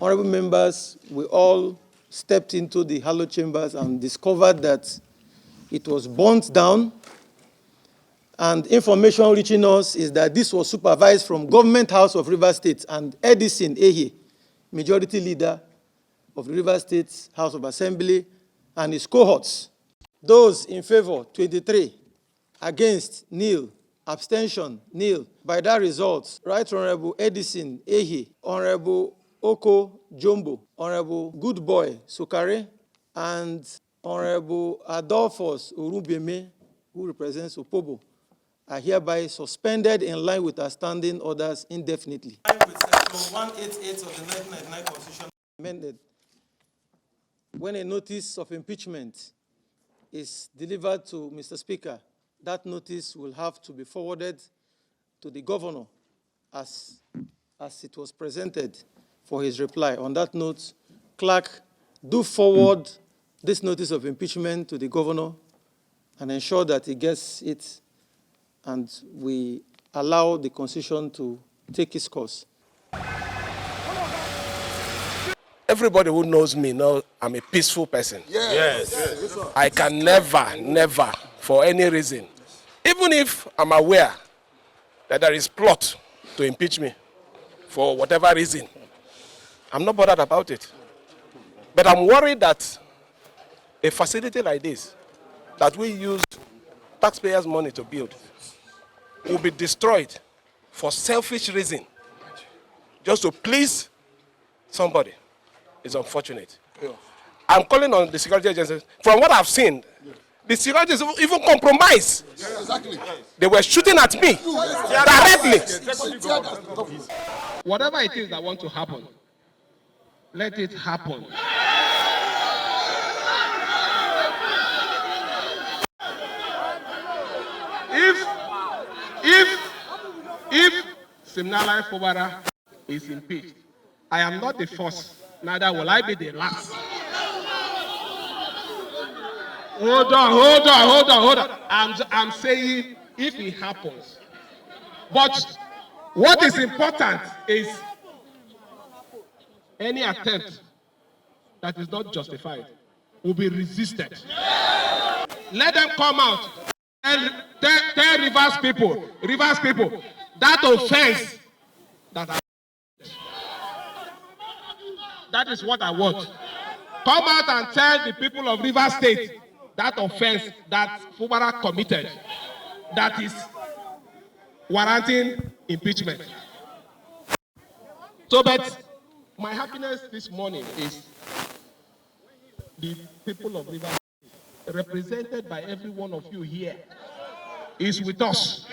honorable members, we all stepped into the hallowed chambers and discovered that it was burnt down. And information reaching us is that this was supervised from Government House of Rivers State, and Edison Ehi, majority leader of the Rivers State House of Assembly, and his cohorts. Those in favor, 23. Against, nil. Abstention, nil. By that result, Right Honorable Edison Ehi, Honorable Oko Jumbo, Honorable Goodboy Sukare, and Honorable Adolphus Urubeme, who represents Opobo, are hereby suspended in line with our standing orders indefinitely. With Section 188 of the 1999 Constitution amended, when a notice of impeachment is delivered to Mr. Speaker, that notice will have to be forwarded to the governor as it was presented for his reply. On that note, clerk, do forward this notice of impeachment to the governor and ensure that he gets it and we allow the Constitution to take its course. Everybody who knows me knows I'm a peaceful person. Yes. I can never, for any reason, even if I'm aware that there is plot to impeach me for whatever reason, I'm not bothered about it. But I'm worried that a facility like this, that we use taxpayers' money to build, will be destroyed for selfish reason, just to please somebody. It's unfortunate. I'm calling on the security agencies. From what I've seen, the security is even compromised. Exactly. They were shooting at me directly. Whatever it is that wants to happen, let it happen. If Siminalayi Fubara is impeached, I am not the first, neither will I be the last. Hold on. I'm saying if it happens. But what is important is any attempt that is not justified will be resisted. Let them come out and tell Rivers people, that offense that is what I want. Come out and tell the people of Rivers State that offense that Fubara committed that is warranting impeachment. So, but my happiness this morning is the people of Rivers State, represented by every one of you here, is with us.